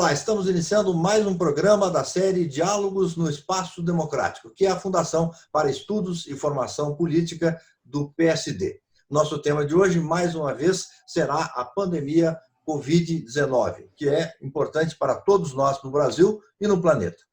Olá, estamos iniciando mais um programa da série Diálogos no Espaço Democrático, que é a Fundação para Estudos e Formação Política do PSD. Nosso tema de hoje, mais uma vez, será a pandemia Covid-19, que é importante para todos nós no Brasil e no planeta.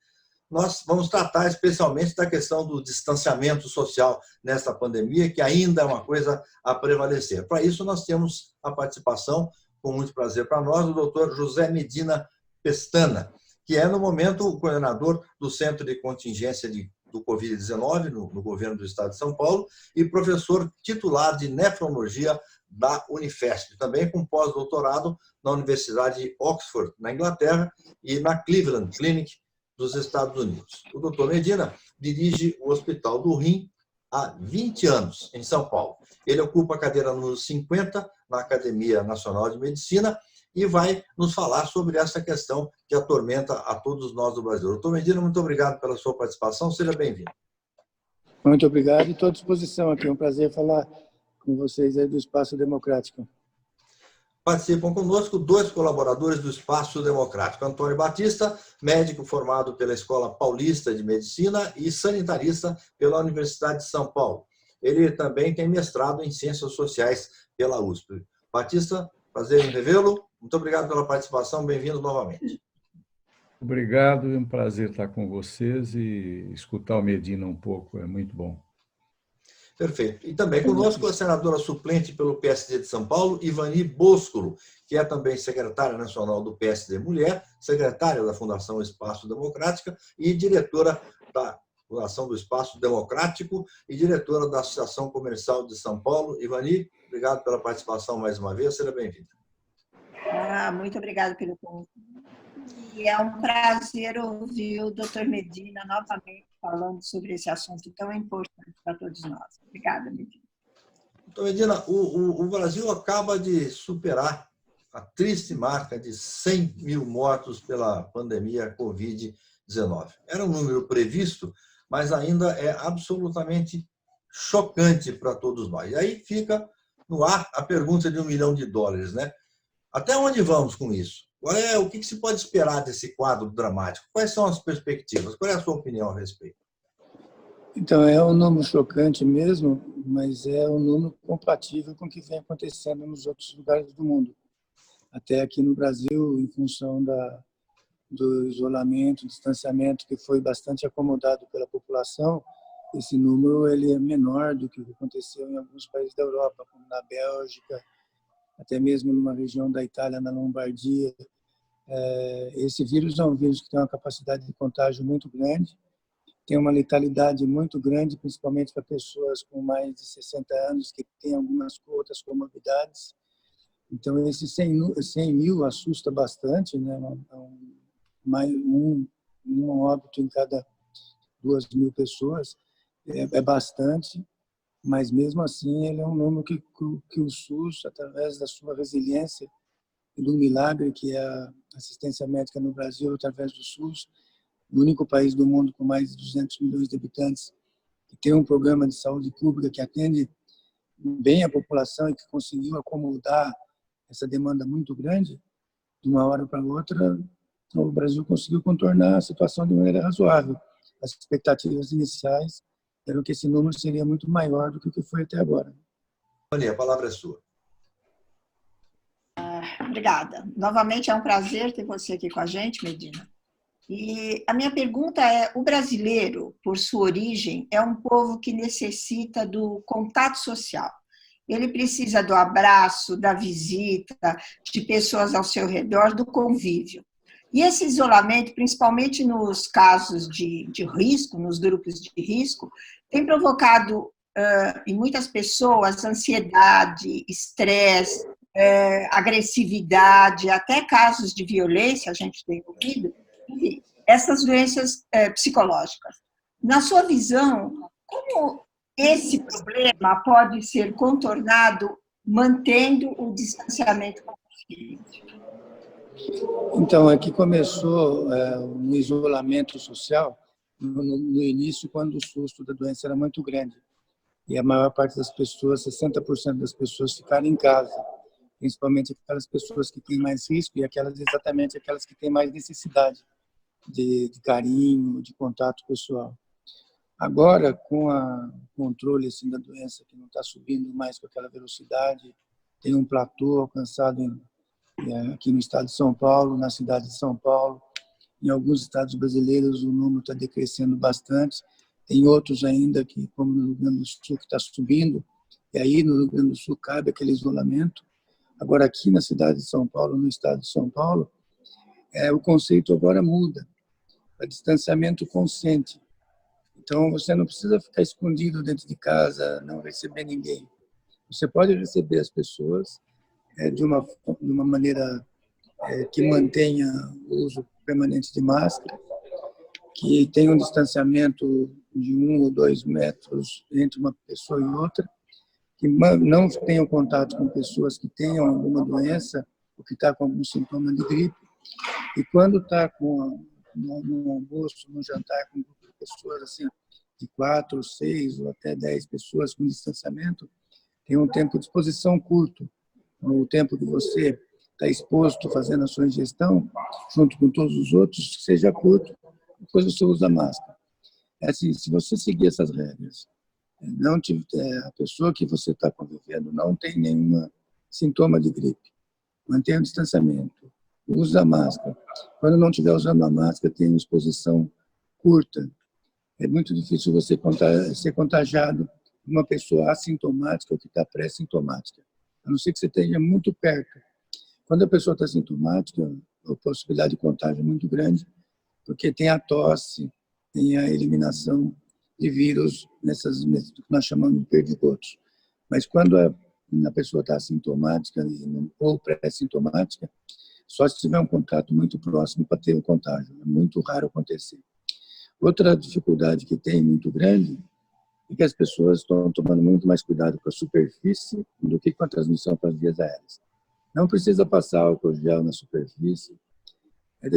Nós vamos tratar especialmente da questão do distanciamento social nesta pandemia, que ainda é uma coisa a prevalecer. Para isso, nós temos a participação, com muito prazer para nós, do doutor José Medina Pestana, que é, no momento, o coordenador do Centro de Contingência do Covid-19 no governo do Estado de São Paulo e professor titular de nefrologia da Unifesp, também com pós-doutorado na Universidade de Oxford, na Inglaterra, e na Cleveland Clinic, dos Estados Unidos. O doutor Medina dirige o Hospital do Rim há 20 anos, em São Paulo. Ele ocupa a cadeira número 50 na Academia Nacional de Medicina e vai nos falar sobre essa questão que atormenta a todos nós do Brasil. Doutor Medina, muito obrigado pela sua participação. Seja bem-vindo. Muito obrigado e estou à disposição aqui. É um prazer falar com vocês aí do Espaço Democrático. Participam conosco dois colaboradores do Espaço Democrático. Antônio Batista, médico formado pela Escola Paulista de Medicina e sanitarista pela Universidade de São Paulo. Ele também tem mestrado em Ciências Sociais pela USP. Batista, prazer em revê-lo. Muito obrigado pela participação. Bem-vindo novamente. Obrigado, é um prazer estar com vocês e escutar o Medina um pouco, é muito bom. Perfeito. E também conosco a senadora suplente pelo PSD de São Paulo, Ivani Boscolo, que é também secretária nacional do PSD Mulher, secretária da Fundação Espaço Democrática e diretora da Fundação do Espaço Democrático e diretora da Associação Comercial de São Paulo. Ivani, obrigado pela participação mais uma vez. Seja bem-vinda. Muito obrigada pelo convite. E é um prazer ouvir o Dr. Medina novamente falando sobre esse assunto tão importante para todos nós. Obrigada, Medina. Doutor Medina, o Brasil acaba de superar a triste marca de 100 mil mortos pela pandemia Covid-19. Era um número previsto, mas ainda é absolutamente chocante para todos nós. E aí fica no ar a pergunta de $1 milhão, né? Até onde vamos com isso? O que se pode esperar desse quadro dramático? Quais são as perspectivas? Qual é a sua opinião a respeito? Então, é um número chocante mesmo, mas é um número compatível com o que vem acontecendo nos outros lugares do mundo. Até aqui no Brasil, em função do isolamento, distanciamento, que foi bastante acomodado pela população, esse número ele é menor do que aconteceu em alguns países da Europa, como na Bélgica, até mesmo numa região da Itália, na Lombardia. Esse vírus é um vírus que tem uma capacidade de contágio muito grande, tem uma letalidade muito grande, principalmente para pessoas com mais de 60 anos, que têm algumas outras comorbidades. Então, esse 100 mil assusta bastante, né? Um óbito em cada 2.000 pessoas é bastante. Mas, mesmo assim, ele é um número que o SUS, através da sua resiliência e do milagre que é a assistência médica no Brasil, através do SUS, o único país do mundo com mais de 200 milhões de habitantes, que tem um programa de saúde pública que atende bem a população e que conseguiu acomodar essa demanda muito grande, de uma hora para outra, o Brasil conseguiu contornar a situação de maneira razoável. As expectativas iniciais eram que esse número seria muito maior do que o que foi até agora. A palavra é sua. Obrigada. Novamente é um prazer ter você aqui com a gente, Medina. E a minha pergunta é, o brasileiro, por sua origem, é um povo que necessita do contato social. Ele precisa do abraço, da visita, de pessoas ao seu redor, do convívio. E esse isolamento, principalmente nos casos de risco, nos grupos de risco, tem provocado em muitas pessoas ansiedade, estresse, agressividade, até casos de violência, a gente tem ouvido, enfim, essas doenças psicológicas. Na sua visão, como esse problema pode ser contornado mantendo o distanciamento consciente? Então, aqui começou um isolamento social no início, quando o susto da doença era muito grande. E a maior parte das pessoas, 60% das pessoas, ficaram em casa. principalmente aquelas pessoas que têm mais risco e exatamente aquelas que têm mais necessidade de carinho, de contato pessoal. Agora, com o controle assim, da doença, que não está subindo mais com aquela velocidade, tem um platô alcançado aqui no estado de São Paulo, na cidade de São Paulo. Em alguns estados brasileiros, o número está decrescendo bastante. Tem outros ainda, como no Rio Grande do Sul, que está subindo. E aí, no Rio Grande do Sul, cabe aquele isolamento. Agora, aqui na cidade de São Paulo, no estado de São Paulo, o conceito agora muda para distanciamento consciente. Então, você não precisa ficar escondido dentro de casa, não receber ninguém. Você pode receber as pessoas de uma maneira que mantenha o uso permanente de máscara, que tenha um distanciamento de 1 ou 2 metros entre uma pessoa e outra, que não tenham contato com pessoas que tenham alguma doença ou que estão com algum sintoma de gripe. E quando está no almoço, no jantar, com um grupo de pessoas assim, de 4, 6 ou até 10 pessoas com distanciamento, tem um tempo de exposição curto. No tempo que você está exposto fazendo a sua ingestão, junto com todos os outros, que seja curto, depois você usa máscara. Assim, se você seguir essas regras, a pessoa que você está convivendo não tem nenhum sintoma de gripe, mantenha o distanciamento, usa a máscara. Quando não estiver usando a máscara, tem uma exposição curta. É muito difícil você ser contagiado por uma pessoa assintomática ou que está pré-sintomática, a não ser que você esteja muito perto. Quando a pessoa está sintomática, a possibilidade de contágio é muito grande, porque tem a tosse, tem a eliminação de vírus nessas que nós chamamos de perdigotos. Mas quando a pessoa está assintomática ou pré-sintomática, só se tiver um contato muito próximo para ter o contágio. É muito raro acontecer. Outra dificuldade que tem muito grande é que as pessoas estão tomando muito mais cuidado com a superfície do que com a transmissão para as vias aéreas. Não precisa passar álcool gel na superfície.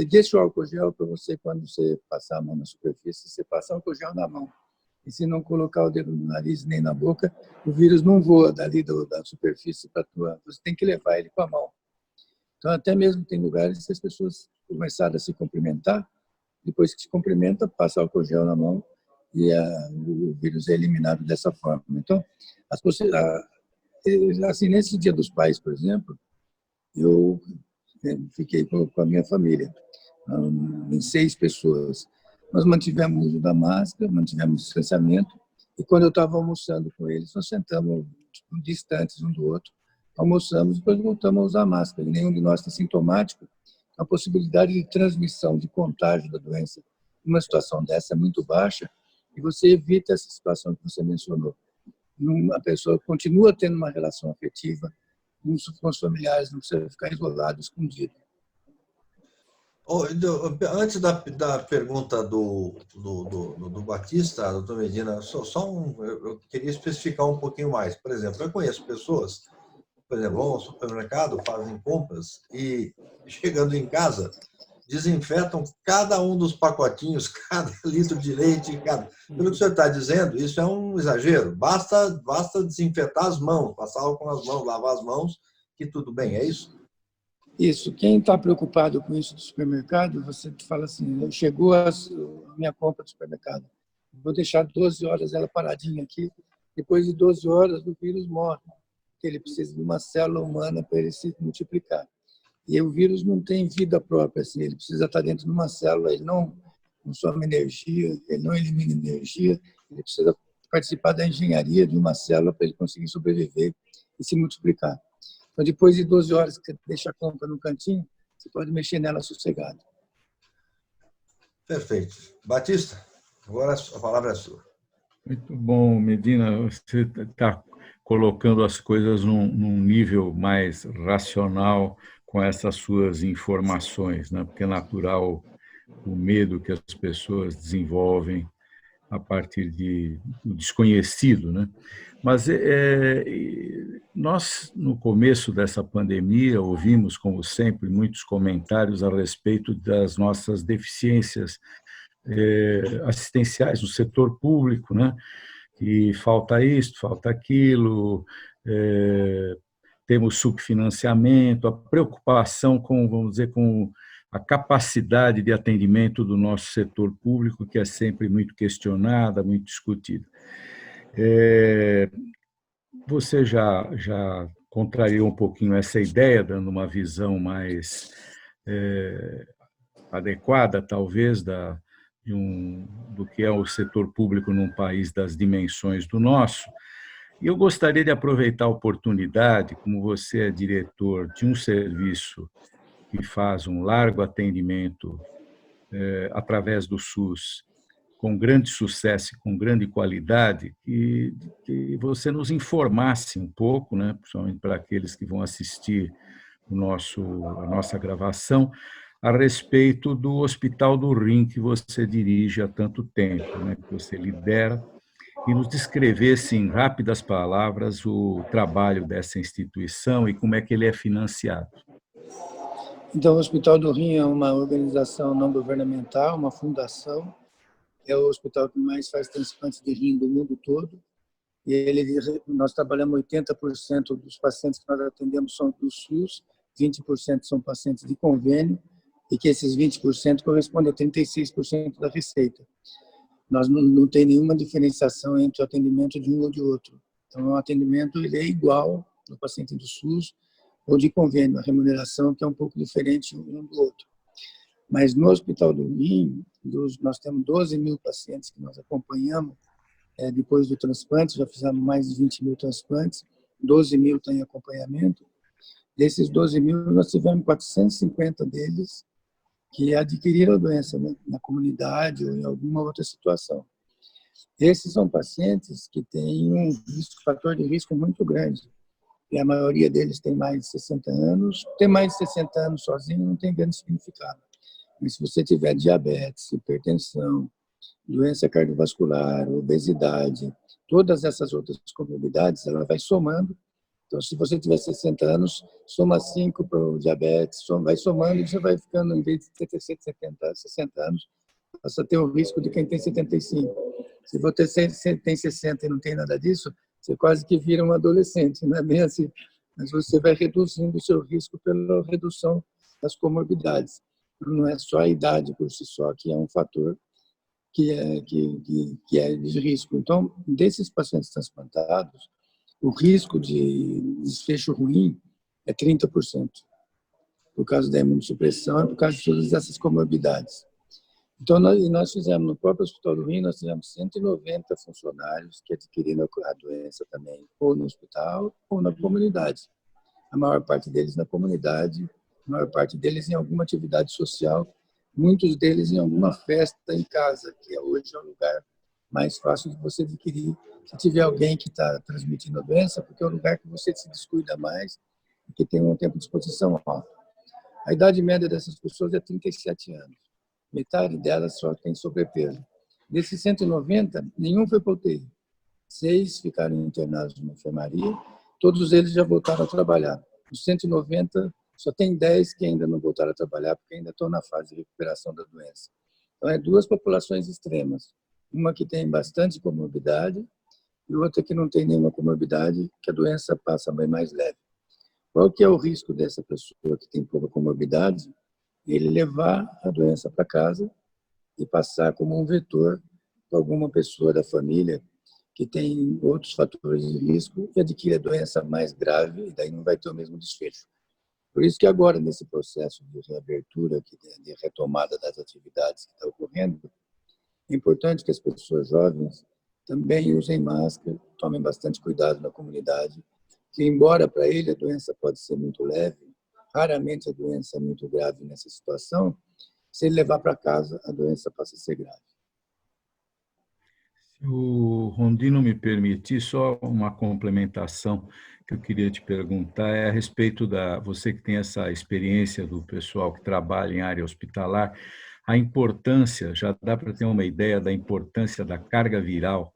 Deixa o álcool gel para você, quando você passar a mão na superfície, você passa álcool gel na mão. E se não colocar o dedo no nariz nem na boca, o vírus não voa dali da superfície para a tua. Você tem que levar ele com a mão. Então, até mesmo tem lugares que as pessoas começaram a se cumprimentar, depois que se cumprimenta, passa álcool gel na mão e o vírus é eliminado dessa forma. Então, assim, nesse Dia dos Pais, por exemplo, eu fiquei com a minha família, em 6 pessoas. Nós mantivemos o uso da máscara, mantivemos o distanciamento, e quando eu estava almoçando com eles, nós sentamos distantes um do outro, almoçamos e depois voltamos a usar máscara. E nenhum de nós está sintomático. A possibilidade de transmissão, de contágio da doença numa situação dessa é muito baixa, e você evita essa situação que você mencionou. A pessoa continua tendo uma relação afetiva com os familiares, não precisa ficar isolado, escondido. Antes da pergunta do Batista, doutor Medina, eu queria especificar um pouquinho mais. Por exemplo, eu conheço pessoas, por exemplo, vão ao supermercado, fazem compras e, chegando em casa, desinfetam cada um dos pacotinhos, cada litro de leite. Pelo que o senhor está dizendo, isso é um exagero. Basta desinfetar as mãos, passar álcool nas mãos, lavar as mãos, que tudo bem, é isso? Isso. Quem está preocupado com isso do supermercado, você fala assim, chegou a minha compra do supermercado, vou deixar 12 horas ela paradinha aqui, depois de 12 horas o vírus morre, porque ele precisa de uma célula humana para ele se multiplicar. E o vírus não tem vida própria, assim, ele precisa estar dentro de uma célula, ele não consome energia, ele não elimina energia, ele precisa participar da engenharia de uma célula para ele conseguir sobreviver e se multiplicar. Então, depois de 12 horas que você deixa a compra no cantinho, você pode mexer nela sossegado. Perfeito. Batista, agora a palavra é sua. Muito bom, Medina. Você está colocando as coisas num nível mais racional com essas suas informações, né? Porque é natural o medo que as pessoas desenvolvem a partir do desconhecido, né? Mas nós, no começo dessa pandemia, ouvimos, como sempre, muitos comentários a respeito das nossas deficiências assistenciais no setor público, né? Que falta isso, falta aquilo, temos subfinanciamento, a preocupação com, vamos dizer, com a capacidade de atendimento do nosso setor público, que é sempre muito questionada, muito discutida. Você já contrariou um pouquinho essa ideia, dando uma visão mais adequada, talvez, do que é o setor público num país das dimensões do nosso. E eu gostaria de aproveitar a oportunidade, como você é diretor de um serviço que faz um largo atendimento através do SUS, com grande sucesso e com grande qualidade, que você nos informasse um pouco, né, principalmente para aqueles que vão assistir a nossa gravação, a respeito do Hospital do Rim que você dirige há tanto tempo, né, que você lidera, e nos descrevesse em rápidas palavras o trabalho dessa instituição e como é que ele é financiado. Então, o Hospital do Rim é uma organização não governamental, uma fundação. É o hospital que mais faz transplantes de rim do mundo todo. E nós trabalhamos 80% dos pacientes que nós atendemos são do SUS, 20% são pacientes de convênio, e que esses 20% correspondem a 36% da receita. Nós não tem nenhuma diferenciação entre o atendimento de um ou de outro. Então, o atendimento ele é igual no paciente do SUS ou de convênio, a remuneração que é um pouco diferente um do outro. Mas no Hospital do Rim, nós temos 12 mil pacientes que nós acompanhamos depois do transplante, já fizemos mais de 20 mil transplantes, 12 mil estão em acompanhamento. Desses 12 mil, nós tivemos 450 deles que adquiriram a doença, né, na comunidade ou em alguma outra situação. Esses são pacientes que têm um fator de risco muito grande. E a maioria deles tem mais de 60 anos. Ter mais de 60 anos sozinho não tem grande significado. Mas se você tiver diabetes, hipertensão, doença cardiovascular, obesidade, todas essas outras comorbidades, ela vai somando. Então, se você tiver 60 anos, soma 5 para o diabetes, vai somando e você vai ficando, em vez de ter 60 anos, passa a ter o risco de quem tem 75. Se você tem 60 e não tem nada disso, você quase que vira um adolescente, não é bem assim? Mas você vai reduzindo o seu risco pela redução das comorbidades. Não é só a idade por si só que é um fator que é de risco. Então, desses pacientes transplantados, o risco de desfecho ruim é 30%, por causa da imunossupressão e por causa de todas essas comorbidades. Então, nós fizemos, no próprio Hospital do Rim, nós tivemos 190 funcionários que adquiriram a doença também, ou no hospital ou na comunidade. A maior parte deles na comunidade, a maior parte deles em alguma atividade social, muitos deles em alguma festa em casa, que hoje é o lugar mais fácil de você adquirir. Se tiver alguém que está transmitindo a doença, porque é um lugar que você se descuida mais e que tem um tempo de exposição alto. A idade média dessas pessoas é 37 anos. Metade delas só tem sobrepeso. Desses 190, nenhum foi para UTI. 6 ficaram internados na enfermaria, todos eles já voltaram a trabalhar. Os 190, só tem 10 que ainda não voltaram a trabalhar, porque ainda estão na fase de recuperação da doença. Então, é duas populações extremas. Uma que tem bastante comorbidade e outra que não tem nenhuma comorbidade, que a doença passa bem mais leve. Qual que é o risco dessa pessoa que tem pouca comorbidade? Ele levar a doença para casa e passar como um vetor para alguma pessoa da família que tem outros fatores de risco e adquire a doença mais grave e daí não vai ter o mesmo desfecho. Por isso que agora, nesse processo de reabertura, de retomada das atividades que está ocorrendo, é importante que as pessoas jovens também usem máscara, tomem bastante cuidado na comunidade, que embora para ele a doença pode ser muito leve, raramente a doença é muito grave nessa situação, se ele levar para casa, a doença passa a ser grave. Se o Rondino me permitir, só uma complementação que eu queria te perguntar é a respeito você que tem essa experiência do pessoal que trabalha em área hospitalar, a importância, já dá para ter uma ideia da importância da carga viral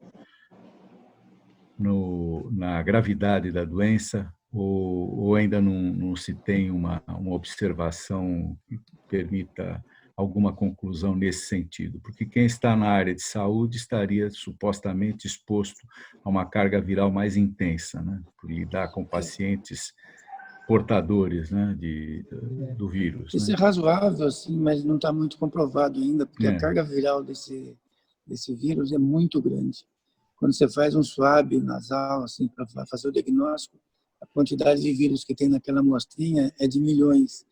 na gravidade da doença, ou ainda não se tem uma observação que permita alguma conclusão nesse sentido, porque quem está na área de saúde estaria supostamente exposto a uma carga viral mais intensa, né, por lidar com pacientes portadores, né, do vírus. Isso Né? é razoável, assim, mas não está muito comprovado ainda, porque a É. carga viral desse vírus é muito grande. Quando você faz um swab nasal, assim, para fazer o diagnóstico, a quantidade de vírus que tem naquela amostrinha é de milhões.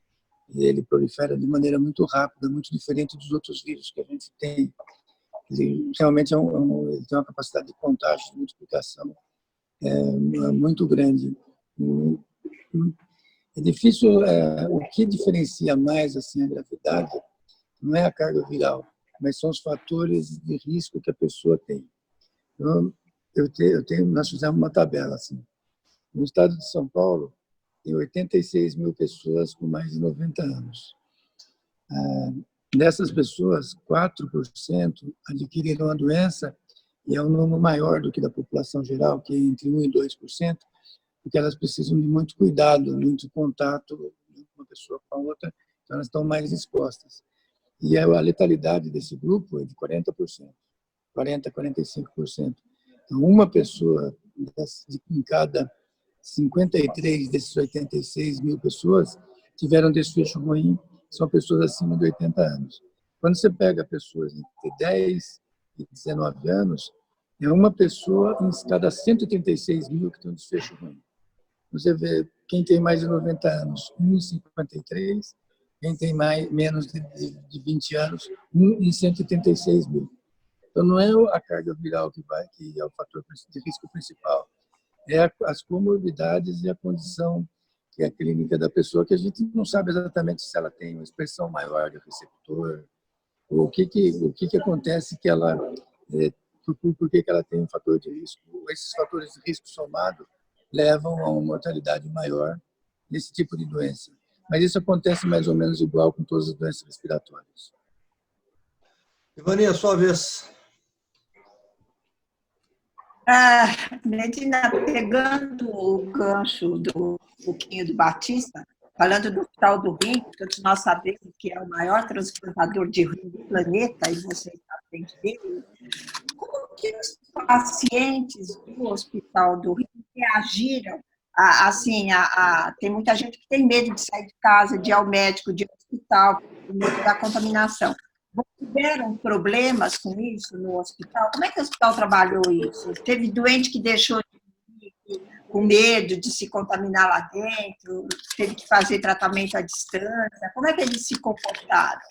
E ele prolifera de maneira muito rápida, muito diferente dos outros vírus que a gente tem. Ele realmente ele tem uma capacidade de contágio, de multiplicação muito grande. É difícil, o que diferencia mais assim a gravidade não é a carga viral, mas são os fatores de risco que a pessoa tem. Então, nós fizemos uma tabela assim. No estado de São Paulo, tem 86 mil pessoas com mais de 90 anos. Dessas pessoas, 4% adquiriram a doença, e é um número maior do que da população geral, que é entre 1% e 2%, porque elas precisam de muito cuidado, muito contato de uma pessoa com a outra, então elas estão mais expostas. E a letalidade desse grupo é de 40%, 40% a 45%. Então, uma pessoa em cada 53 desses 86 mil pessoas tiveram desfecho ruim, são pessoas acima de 80 anos. Quando você pega pessoas entre 10 e 19 anos, é uma pessoa em cada 136 mil que tem um desfecho ruim. Você vê quem tem mais de 90 anos, 1 em 53, quem tem menos de 20 anos, 1 em 186 mil. Então, não é a carga viral que é o fator de risco principal, é as comorbidades e a condição que é a clínica da pessoa, que a gente não sabe exatamente se ela tem uma expressão maior de receptor, ou o que acontece que ela, por que ela tem um fator de risco. Esses fatores de risco somados levam a uma mortalidade maior nesse tipo de doença. Mas isso acontece mais ou menos igual com todas as doenças respiratórias. Ivaninha, sua vez. Medina, pegando o gancho do pouquinho do Batista, falando do Hospital do Rim, todos nós sabemos que é o maior transplantador de rim do planeta, e você está à frente dele, como que os pacientes do Hospital do Rim reagiram? Assim, tem muita gente que tem medo de sair de casa, de ir ao médico, de ir ao hospital, por medo da contaminação. Tiveram problemas com isso no hospital? Como é que o hospital trabalhou isso? Teve doente que deixou de ir com medo de se contaminar lá dentro? Teve que fazer tratamento à distância? Como é que eles se comportaram?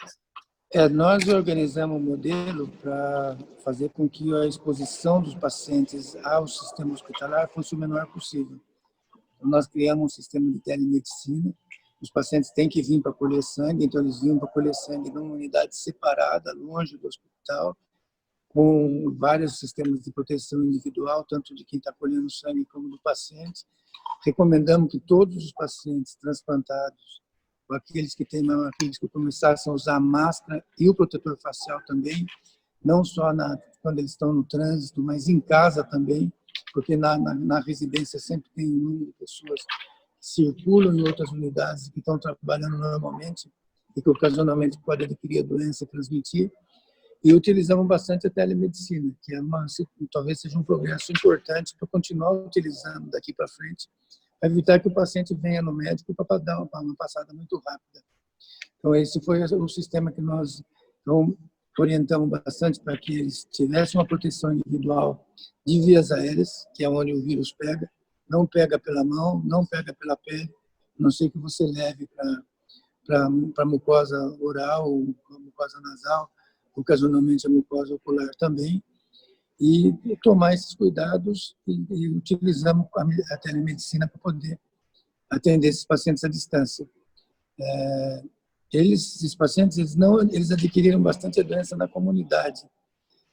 Nós organizamos um modelo para fazer com que a exposição dos pacientes ao sistema hospitalar fosse o menor possível. Então, nós criamos um sistema de telemedicina. Os pacientes têm que vir para colher sangue, então eles vinham para colher sangue numa unidade separada, longe do hospital, com vários sistemas de proteção individual, tanto de quem está colhendo sangue como do paciente. Recomendamos que todos os pacientes transplantados, ou aqueles que têm maior risco, começassem a usar máscara e o protetor facial também, não só quando eles estão no trânsito, mas em casa também, porque na residência sempre tem um número de pessoas circulam em outras unidades que estão trabalhando normalmente e que ocasionalmente podem adquirir a doença e transmitir. E utilizamos bastante a telemedicina, que talvez seja um progresso importante para continuar utilizando daqui para frente, para evitar que o paciente venha no médico para dar uma passada muito rápida. Então, esse foi o sistema que nós orientamos bastante para que eles tivessem uma proteção individual de vias aéreas, que é onde o vírus pega. Não pega pela mão, não pega pela pele, a não ser que você leve para a mucosa oral ou a mucosa nasal, ocasionalmente a mucosa ocular também, e tomar esses cuidados e utilizamos a telemedicina para poder atender esses pacientes à distância. Esses pacientes eles adquiriram bastante a doença na comunidade,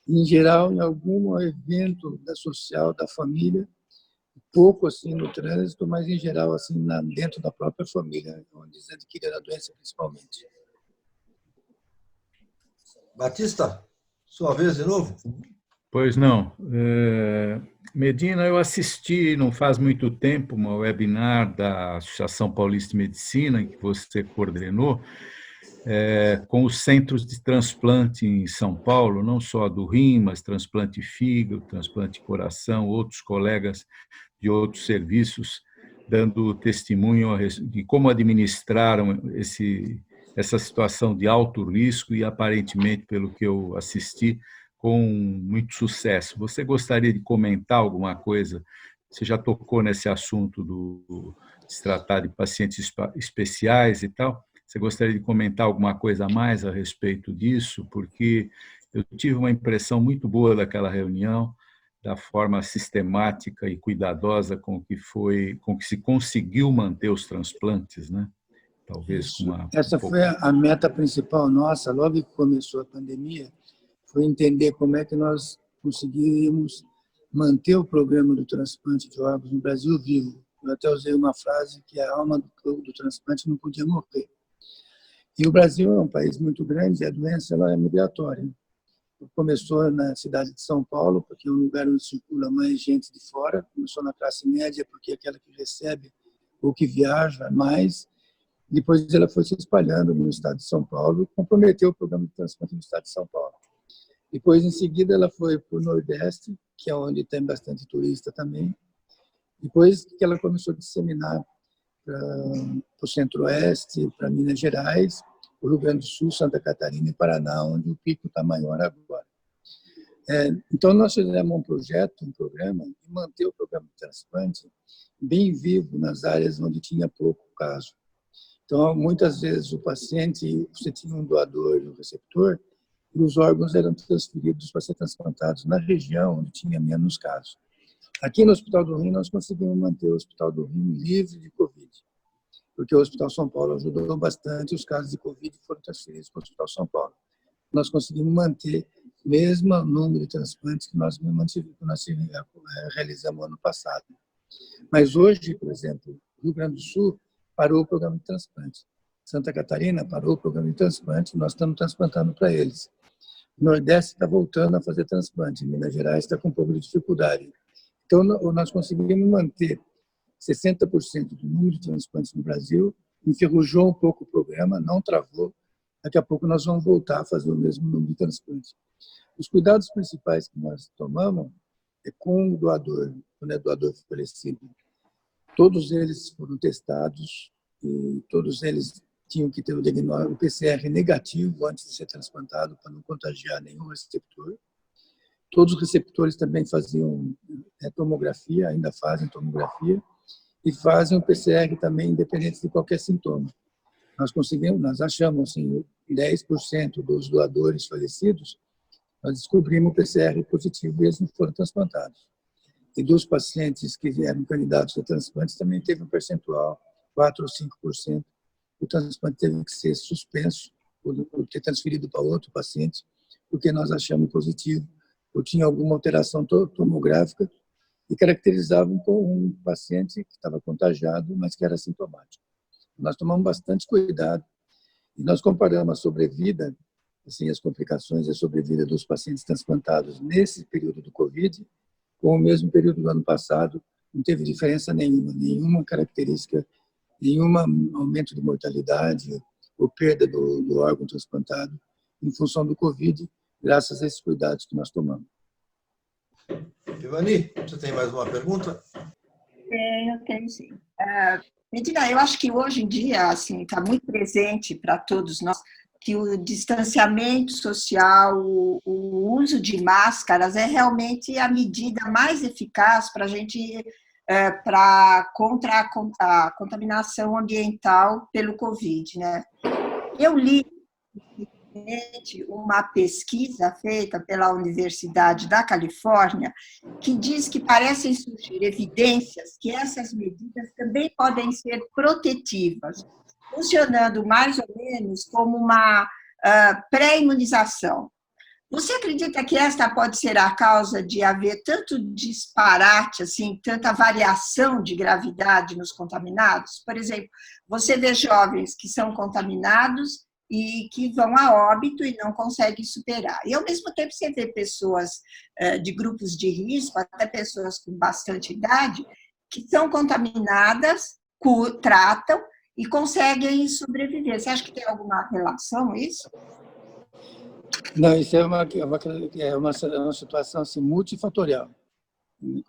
em geral, em algum evento social da família, pouco assim no trânsito, mas em geral assim dentro da própria família, onde eles adquiriram a doença principalmente. Batista, sua vez de novo? Pois não. Medina, eu assisti não faz muito tempo uma webinar da Associação Paulista de Medicina, que você coordenou, com os centros de transplante em São Paulo, não só do rim, mas transplante de fígado, transplante de coração, outros colegas de outros serviços dando testemunho de como administraram essa situação de alto risco e, aparentemente, pelo que eu assisti, com muito sucesso. Você gostaria de comentar alguma coisa? Você já tocou nesse assunto de se tratar de pacientes especiais e tal. Você gostaria de comentar alguma coisa a mais a respeito disso? Porque eu tive uma impressão muito boa daquela reunião, da forma sistemática e cuidadosa com que se conseguiu manter os transplantes, né? Talvez Isso. com uma Essa foi a meta principal nossa, logo que começou a pandemia, foi entender como é que nós conseguiríamos manter o programa do transplante de órgãos no Brasil vivo. Eu até usei uma frase que a alma do transplante não podia morrer. E o Brasil é um país muito grande e a doença ela é migratória. Começou na cidade de São Paulo, porque é um lugar onde circula mais gente de fora. Começou na classe média, porque é aquela que recebe ou que viaja mais. Depois ela foi se espalhando no estado de São Paulo e comprometeu o programa de transplante no estado de São Paulo. Depois, em seguida, ela foi para o Nordeste, que é onde tem bastante turista também. Depois que ela começou a disseminar para o Centro-Oeste, para Minas Gerais, o Rio Grande do Sul, Santa Catarina e Paraná, onde o pico está maior agora. Então, nós fizemos um programa, de manter o programa de transplante bem vivo nas áreas onde tinha pouco caso. Então, muitas vezes o paciente, você tinha um doador e um receptor, e os órgãos eram transferidos para ser transplantados na região onde tinha menos casos. Aqui no Hospital do Rim, nós conseguimos manter o Hospital do Rim livre de Covid, porque o Hospital São Paulo ajudou bastante, os casos de Covid foram transferidos para o Hospital São Paulo. Nós conseguimos manter o mesmo número de transplantes que nós realizamos ano passado. Mas hoje, por exemplo, o Rio Grande do Sul parou o programa de transplante. Santa Catarina parou o programa de transplante, nós estamos transplantando para eles. O Nordeste está voltando a fazer transplante, Minas Gerais está com um pouco de dificuldade. Então, nós conseguimos manter 60% do número de transplantes no Brasil, enferrujou um pouco o programa, não travou, daqui a pouco nós vamos voltar a fazer o mesmo número de transplantes. Os cuidados principais que nós tomamos é com o doador, quando é doador falecido. Todos eles foram testados e todos eles tinham que ter o diagnóstico PCR negativo antes de ser transplantado para não contagiar nenhum receptor. Todos os receptores também faziam tomografia, ainda fazem tomografia, e fazem o PCR também independente de qualquer sintoma. Nós achamos assim, 10% dos doadores falecidos, nós descobrimos o PCR positivo e eles não foram transplantados. E dos pacientes que eram candidatos a transplantes também teve um percentual, 4 ou 5%. O transplante teve que ser suspenso, ou ter transferido para outro paciente, porque nós achamos positivo, ou tinha alguma alteração tomográfica e caracterizava um paciente que estava contagiado, mas que era sintomático. Nós tomamos bastante cuidado e nós comparamos a sobrevida, assim, as complicações e a sobrevida dos pacientes transplantados nesse período do Covid com o mesmo período do ano passado. Não teve diferença nenhuma característica, nenhum aumento de mortalidade ou perda do órgão transplantado em função do Covid, graças a esses cuidados que nós tomamos. Ivani, você tem mais uma pergunta? Eu tenho sim. Medina, eu acho que hoje em dia assim, está muito presente para todos nós que o distanciamento social, o uso de máscaras é realmente a medida mais eficaz para a gente contra a contaminação ambiental pelo Covid, né? Eu li uma pesquisa feita pela Universidade da Califórnia que diz que parecem surgir evidências que essas medidas também podem ser protetivas, funcionando mais ou menos como uma pré-imunização. Você acredita que esta pode ser a causa de haver tanto disparate, assim, tanta variação de gravidade nos contaminados? Por exemplo, você vê jovens que são contaminados e que vão a óbito e não conseguem superar. E, ao mesmo tempo, você vê pessoas de grupos de risco, até pessoas com bastante idade, que são contaminadas, tratam e conseguem sobreviver. Você acha que tem alguma relação isso? Não, isso é uma situação assim, multifatorial.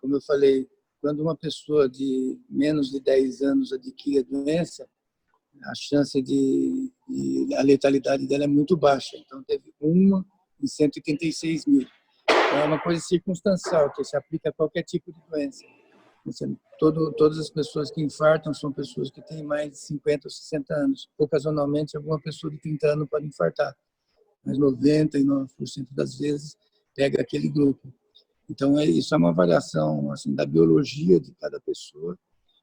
Como eu falei, quando uma pessoa de menos de 10 anos adquire a doença, a chance a letalidade dela é muito baixa. Então, teve uma em 186 mil. Então, é uma coisa circunstancial, que se aplica a qualquer tipo de doença. Todas as pessoas que infartam são pessoas que têm mais de 50 ou 60 anos. Ocasionalmente, alguma pessoa de 30 anos pode infartar, mas 99% das vezes pega aquele grupo. Então, isso é uma variação assim, da biologia de cada pessoa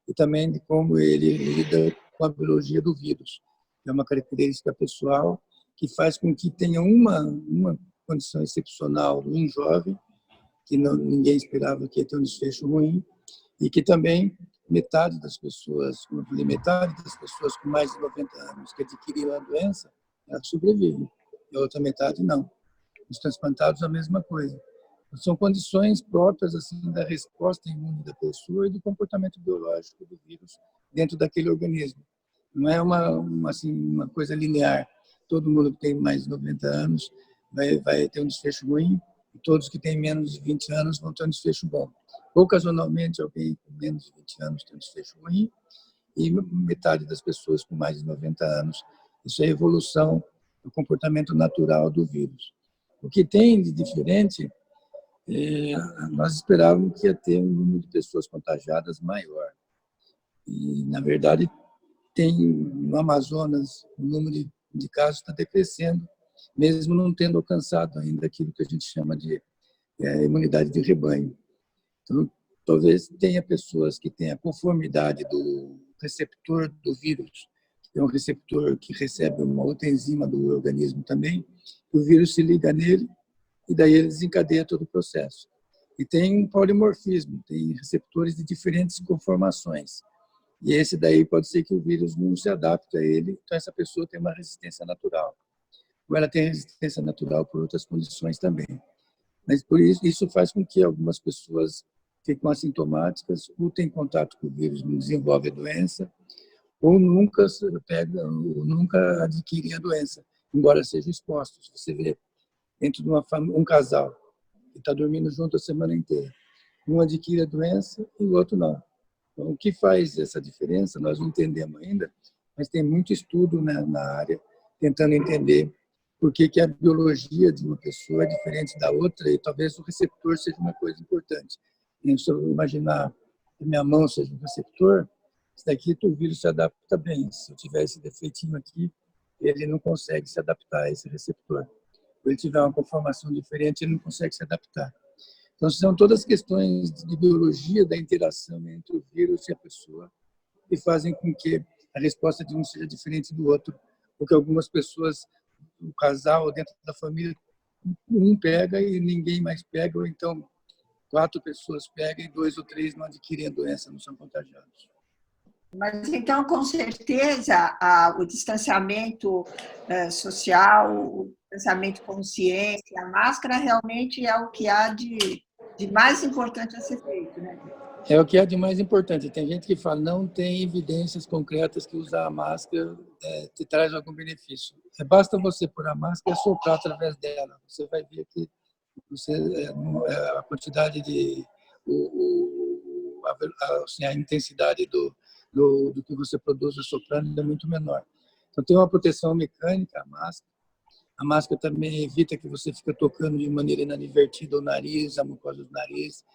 e também de como ele lida com a biologia do vírus. É uma característica pessoal que faz com que tenha uma condição excepcional em jovem, que ninguém esperava que ia ter um desfecho ruim, e que também metade das pessoas, como eu falei, metade das pessoas com mais de 90 anos que adquiriram a doença, ela sobrevive, e a outra metade não. Os transplantados, a mesma coisa. São condições próprias assim da resposta imune da pessoa e do comportamento biológico do vírus dentro daquele organismo. Não é uma coisa linear. Todo mundo que tem mais de 90 anos vai ter um desfecho ruim, e todos que têm menos de 20 anos vão ter um desfecho bom. Ocasionalmente, alguém com menos de 20 anos tem um desfecho ruim, e metade das pessoas com mais de 90 anos. Isso é a evolução do comportamento natural do vírus. O que tem de diferente, nós esperávamos que ia ter um número de pessoas contagiadas maior. E, na verdade, tem no Amazonas, o número de casos está decrescendo, mesmo não tendo alcançado ainda aquilo que a gente chama de imunidade de rebanho. Então, talvez tenha pessoas que tenham conformidade do receptor do vírus, que é um receptor que recebe uma outra enzima do organismo também, o vírus se liga nele e daí ele desencadeia todo o processo. E tem um polimorfismo, tem receptores de diferentes conformações. E esse daí pode ser que o vírus não se adapte a ele, então essa pessoa tem uma resistência natural. Ou ela tem resistência natural por outras condições também. Mas por isso faz com que algumas pessoas fiquem assintomáticas, ou têm contato com o vírus, não desenvolvem a doença, ou nunca ou nunca adquirem a doença, embora sejam expostos. Você vê dentro de um casal que está dormindo junto a semana inteira, um adquire a doença e o outro não. Então, o que faz essa diferença, nós não entendemos ainda, mas tem muito estudo na área, tentando entender por que a biologia de uma pessoa é diferente da outra, e talvez o receptor seja uma coisa importante. Se eu imaginar que minha mão seja um receptor, isso daqui o vírus se adapta bem. Se eu tiver esse defeitinho aqui, ele não consegue se adaptar a esse receptor. Se ele tiver uma conformação diferente, ele não consegue se adaptar. Então, são todas questões de biologia, da interação entre o vírus e a pessoa, que fazem com que a resposta de um seja diferente do outro, porque algumas pessoas, o casal dentro da família, um pega e ninguém mais pega, ou então 4 pessoas pegam e 2 ou 3 não adquirem a doença, não são contagiados. Mas, então, com certeza, o distanciamento social, o distanciamento consciente, a máscara realmente é o que há de mais importante a ser feito, né? É o que há de mais importante. Tem gente que fala, não tem evidências concretas que usar a máscara te traz algum benefício. Basta você pôr a máscara e soprar através dela. Você vai ver que a quantidade de... a intensidade do que você produz soprando é muito menor. Então, tem uma proteção mecânica, a máscara. A máscara também evita que você fique tocando de maneira inadvertida o nariz, a mucosa do nariz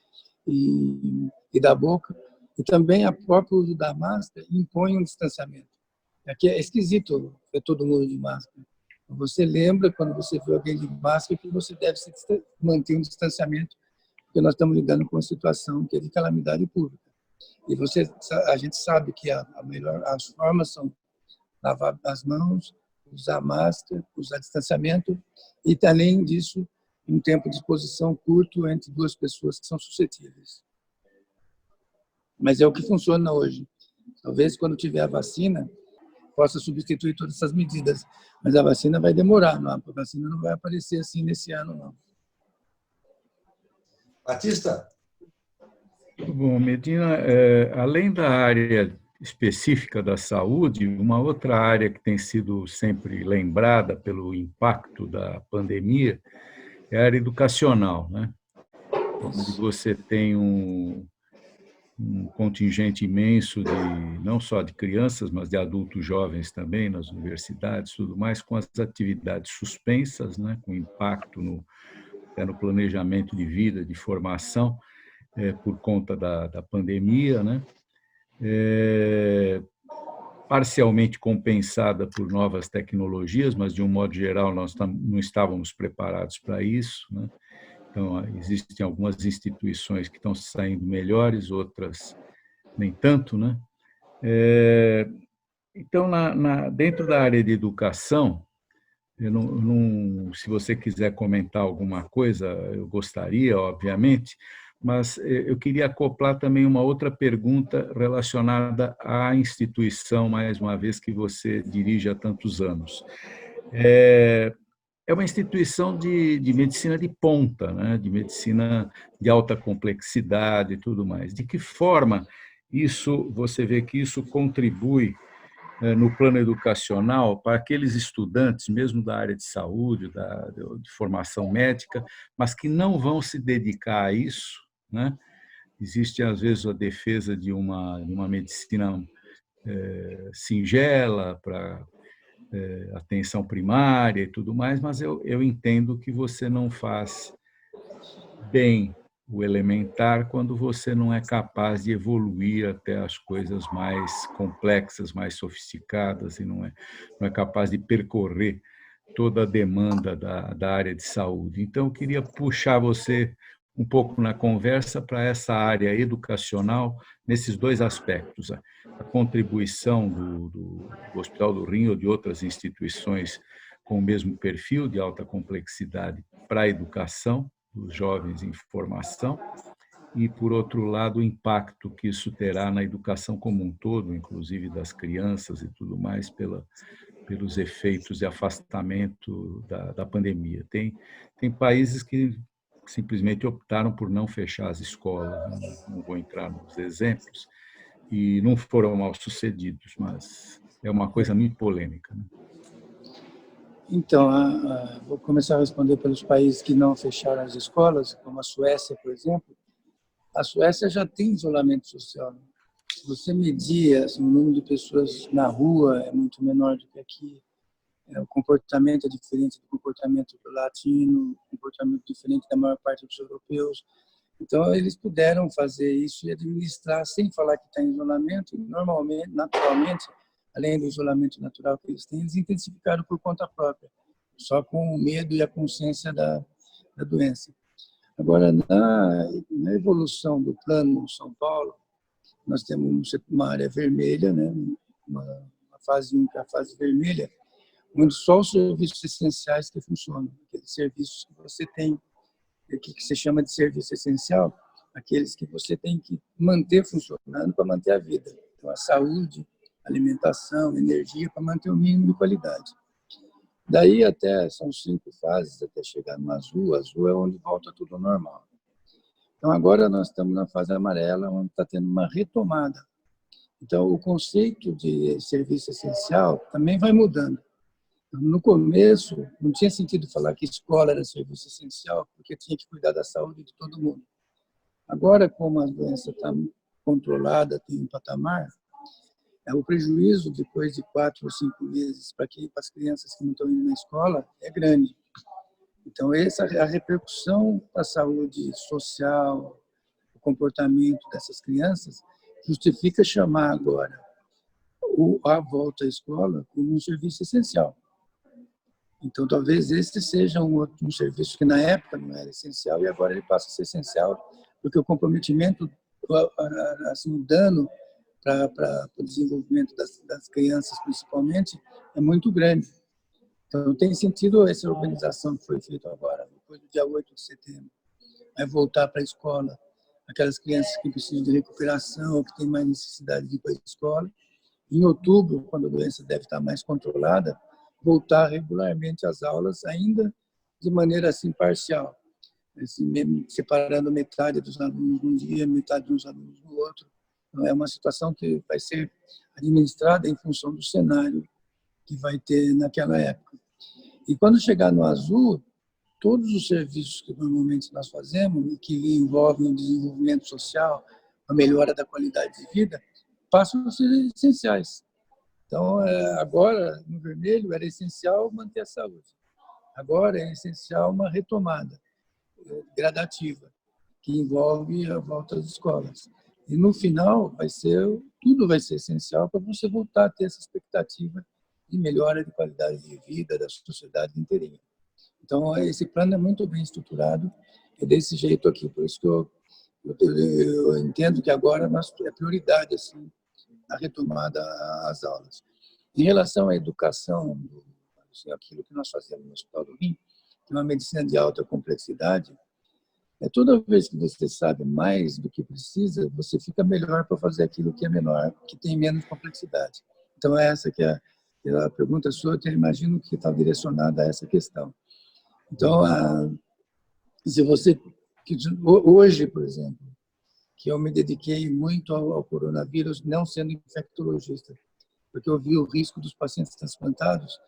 e da boca. E também o próprio uso da máscara impõe um distanciamento. Aqui é esquisito ver todo mundo de máscara. Você lembra, quando você vê alguém de máscara, que você deve manter um distanciamento, porque nós estamos lidando com uma situação que é de calamidade pública. E a gente sabe que as formas são lavar as mãos, usar máscara, usar distanciamento e, além disso, um tempo de exposição curto entre 2 pessoas que são suscetíveis. Mas é o que funciona hoje. Talvez, quando tiver a vacina, possa substituir todas essas medidas. Mas a vacina vai demorar, não? A vacina não vai aparecer assim nesse ano, não. Batista? Bom, Medina, além da área específica da saúde, uma outra área que tem sido sempre lembrada pelo impacto da pandemia é a área educacional, né? Onde você tem um contingente imenso não só de crianças, mas de adultos jovens também nas universidades, tudo mais, com as atividades suspensas, né? Com impacto até no planejamento de vida, de formação, por conta da pandemia, né? Parcialmente compensada por novas tecnologias, mas, de um modo geral, nós não estávamos preparados para isso, né? Então, existem algumas instituições que estão saindo melhores, outras nem tanto, né? Então, dentro da área de educação, se você quiser comentar alguma coisa, eu gostaria, obviamente, mas eu queria acoplar também uma outra pergunta relacionada à instituição, mais uma vez, que você dirige há tantos anos. É uma instituição de medicina de ponta, né? De medicina de alta complexidade e tudo mais. De que forma você vê que isso contribui no plano educacional para aqueles estudantes, mesmo da área de saúde, de formação médica, mas que não vão se dedicar a isso, né? Existe, às vezes, a defesa de uma medicina singela para atenção primária e tudo mais, mas eu entendo que você não faz bem o elementar quando você não é capaz de evoluir até as coisas mais complexas, mais sofisticadas, e não é capaz de percorrer toda a demanda da área de saúde. Então, eu queria puxar você um pouco na conversa para essa área educacional, nesses dois aspectos: a contribuição do Hospital do Rim ou de outras instituições com o mesmo perfil de alta complexidade para a educação dos jovens em formação, e, por outro lado, o impacto que isso terá na educação como um todo, inclusive das crianças e tudo mais, pelos efeitos de afastamento da pandemia. Tem países que simplesmente optaram por não fechar as escolas, não vou entrar nos exemplos, e não foram mal sucedidos, mas é uma coisa muito polêmica, né? Então, vou começar a responder pelos países que não fecharam as escolas, como a Suécia, por exemplo. A Suécia já tem isolamento social, né? Se você medir assim, o número de pessoas na rua, é muito menor do que aqui. O comportamento é diferente do comportamento do latino, o comportamento diferente da maior parte dos europeus. Então, eles puderam fazer isso e administrar sem falar que está em isolamento. E, normalmente, naturalmente, além do isolamento natural que eles têm, eles intensificaram por conta própria, só com o medo e a consciência da doença. Agora, na evolução do plano São Paulo, nós temos uma área vermelha, né? uma fase 1, que é a fase vermelha, onde só os serviços essenciais que funcionam, aqueles serviços que você tem, que se chama de serviço essencial, aqueles que você tem que manter funcionando para manter a vida. Então, a saúde, alimentação, energia, para manter o mínimo de qualidade. Daí são 5 fases até chegar no azul. Azul é onde volta tudo ao normal. Então, agora nós estamos na fase amarela, onde está tendo uma retomada. Então, o conceito de serviço essencial também vai mudando. No começo, não tinha sentido falar que escola era serviço essencial, porque tinha que cuidar da saúde de todo mundo. Agora, como a doença está controlada, tem um patamar, o prejuízo depois de 4 ou 5 meses para as crianças que não estão indo na escola é grande. Então, a repercussão da saúde social, o comportamento dessas crianças, justifica chamar agora a volta à escola como um serviço essencial. Então, talvez esse seja um serviço que na época não era essencial e agora ele passa a ser essencial, porque o comprometimento, assim, o dano para o desenvolvimento das crianças, principalmente, é muito grande. Então, tem sentido essa organização que foi feita agora, depois do dia 8 de setembro. Vai voltar para a escola aquelas crianças que precisam de recuperação, que têm mais necessidade de ir para a escola. Em outubro, quando a doença deve estar mais controlada, voltar regularmente às aulas, ainda de maneira assim parcial, assim, separando metade dos alunos num dia, metade dos alunos no outro, Então, é uma situação que vai ser administrada em função do cenário que vai ter naquela época. E quando chegar no azul, todos os serviços que normalmente nós fazemos e que envolvem o desenvolvimento social, a melhora da qualidade de vida, passam a ser essenciais. Então, agora, no vermelho, era essencial manter a saúde. Agora é essencial uma retomada gradativa, que envolve a volta às escolas. E, no final, tudo vai ser essencial para você voltar a ter essa expectativa de melhora de qualidade de vida da sociedade inteirinha. Então, esse plano é muito bem estruturado, é desse jeito aqui. Por isso que eu entendo que agora é prioridade assim, a retomada às aulas. Em relação à educação, assim, aquilo que nós fazemos no Hospital do Rim, que é uma medicina de alta complexidade, toda vez que você sabe mais do que precisa, você fica melhor para fazer aquilo que é menor, que tem menos complexidade. Então, essa que é a pergunta sua, eu imagino que está direcionada a essa questão. Então, se você... Hoje, por exemplo, que eu me dediquei muito ao coronavírus, não sendo infectologista, porque eu vi o risco dos pacientes transplantados,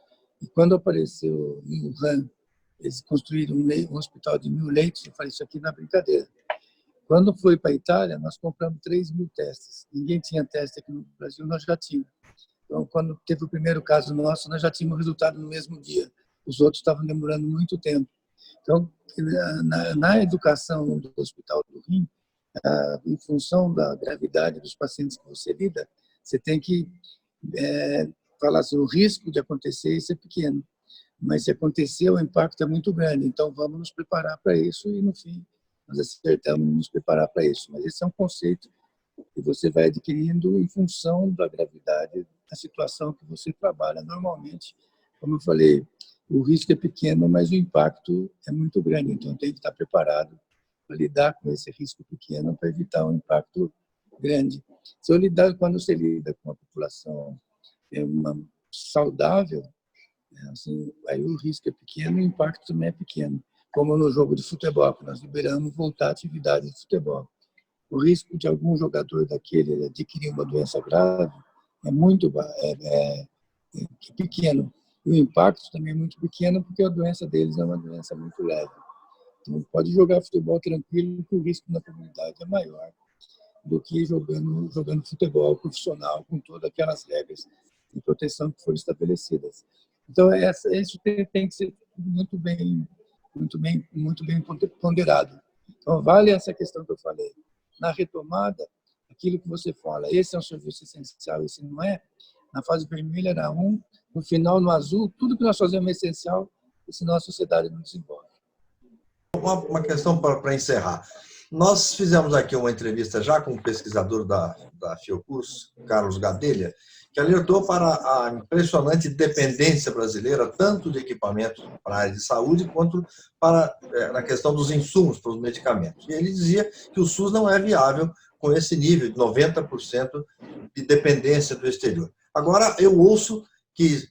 e quando apareceu em Wuhan, eles construíram um hospital de 1.000 leitos, eu falei, isso aqui não é brincadeira. Quando foi para a Itália, nós compramos 3.000 testes. Ninguém tinha teste aqui no Brasil, nós já tínhamos. Então, quando teve o primeiro caso nosso, nós já tínhamos o resultado no mesmo dia. Os outros estavam demorando muito tempo. Então, na educação do Hospital do Rim, em função da gravidade dos pacientes que você lida, você tem que falar assim, o risco de acontecer isso é pequeno, mas se acontecer, o impacto é muito grande. Então, vamos nos preparar para isso e, no fim, nós acertamos nos preparar para isso. Mas esse é um conceito que você vai adquirindo em função da gravidade da situação que você trabalha. Normalmente, como eu falei, o risco é pequeno, mas o impacto é muito grande. Então, tem que estar preparado para lidar com esse risco pequeno para evitar um impacto grande. Quando você lida com a população saudável, assim, aí o risco é pequeno e o impacto também é pequeno. Como no jogo de futebol, que nós liberamos voltar à atividade de futebol. O risco de algum jogador daquele adquirir uma doença grave é muito pequeno. E o impacto também é muito pequeno, porque a doença deles é uma doença muito leve. Então, pode jogar futebol tranquilo, que o risco na comunidade é maior do que jogando futebol profissional, com todas aquelas regras de proteção que foram estabelecidas. Então, isso tem que ser muito bem ponderado. Então, vale essa questão que eu falei. Na retomada, aquilo que você fala, esse é um serviço essencial, esse não é. Na fase vermelha era no final, no azul, tudo que nós fazemos é essencial, e senão a sociedade não desenvolve. Uma questão para encerrar. Nós fizemos aqui uma entrevista já com um pesquisador da Fiocruz, Carlos Gadelha, que alertou para a impressionante dependência brasileira, tanto de equipamentos para a área de saúde, quanto na questão dos insumos para os medicamentos. E ele dizia que o SUS não é viável com esse nível de 90% de dependência do exterior. Agora, eu ouço que,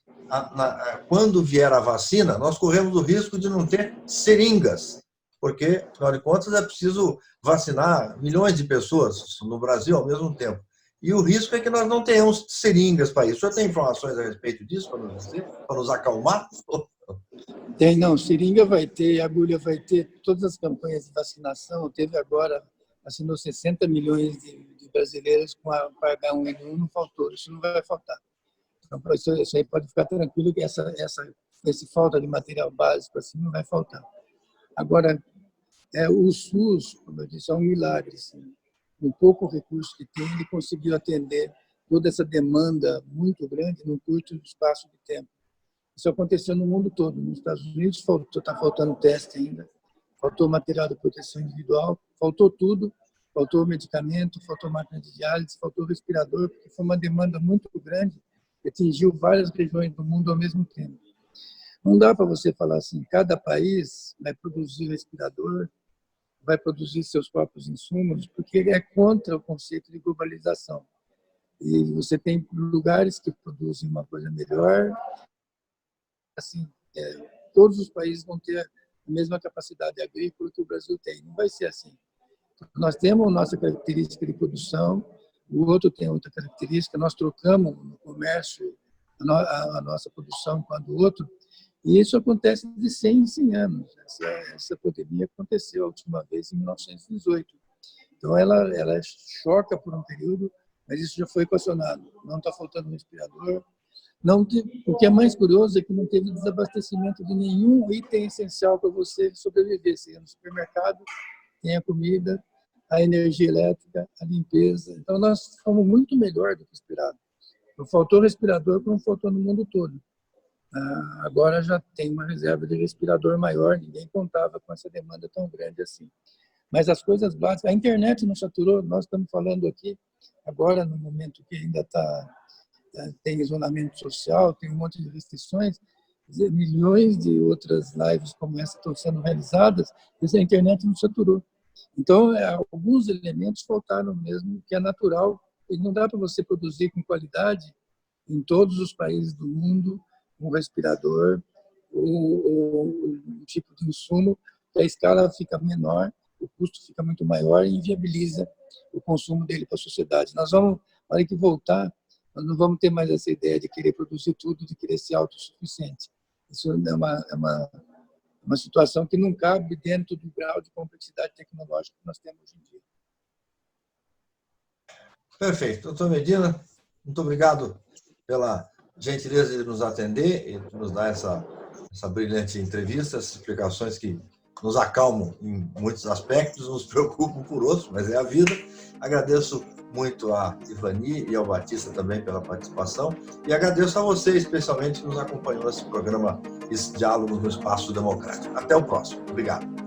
quando vier a vacina, nós corremos o risco de não ter seringas, porque, afinal de contas, é preciso vacinar milhões de pessoas no Brasil ao mesmo tempo. E o risco é que nós não tenhamos seringas para isso. O senhor tem informações a respeito disso para nos dizer, para nos acalmar? Tem, não. Seringa vai ter, agulha vai ter, todas as campanhas de vacinação. Teve agora, vacinou 60 milhões de brasileiros com a H1N1, não faltou. Isso não vai faltar. Então, isso aí pode ficar tranquilo que essa falta de material básico assim não vai faltar. Agora, o SUS, como eu disse, é um milagre. Assim. Com pouco recurso que tem, ele conseguiu atender toda essa demanda muito grande num curto espaço de tempo. Isso aconteceu no mundo todo. Nos Estados Unidos está faltando teste ainda, faltou material de proteção individual, faltou tudo, faltou medicamento, faltou máquina de diálise, faltou respirador, porque foi uma demanda muito grande que atingiu várias regiões do mundo ao mesmo tempo. Não dá para você falar assim, cada país vai produzir respirador, vai produzir seus próprios insumos, porque é contra o conceito de globalização. E você tem lugares que produzem uma coisa melhor, assim, todos os países vão ter a mesma capacidade agrícola que o Brasil tem. Não vai ser assim. Nós temos nossa característica de produção, o outro tem outra característica, nós trocamos no comércio a nossa produção com a do outro, e isso acontece de 100 em 100 anos. Essa pandemia aconteceu a última vez em 1918. Então, ela choca por um período, mas isso já foi equacionado. Não está faltando respirador. O que é mais curioso é que não teve desabastecimento de nenhum item essencial para você sobreviver. Você ia no supermercado, tem a comida, a energia elétrica, a limpeza. Então, nós fomos muito melhor do que esperado. Não faltou respirador como faltou no mundo todo. Agora já tem uma reserva de respirador maior, ninguém contava com essa demanda tão grande assim. Mas as coisas básicas, a internet não saturou, nós estamos falando aqui, agora no momento que ainda tem isolamento social, tem um monte de restrições, milhões de outras lives como essa estão sendo realizadas, e a internet não saturou. Então, alguns elementos faltaram mesmo, que é natural, e não dá para você produzir com qualidade em todos os países do mundo um respirador ou um tipo de insumo, que a escala fica menor, o custo fica muito maior e inviabiliza o consumo dele para a sociedade. Nós vamos, na hora que voltar, nós não vamos ter mais essa ideia de querer produzir tudo, de querer ser autossuficiente. Isso é uma situação que não cabe dentro do grau de complexidade tecnológica que nós temos hoje em dia. Perfeito. Doutor Medina, muito obrigado pela gentileza de nos atender e de nos dar essa brilhante entrevista, essas explicações que nos acalmam em muitos aspectos, nos preocupam por outros, mas é a vida. Agradeço muito a Ivani e ao Batista também pela participação e agradeço a você, especialmente, que nos acompanhou nesse programa Diálogos no Espaço Democrático. Até o próximo. Obrigado.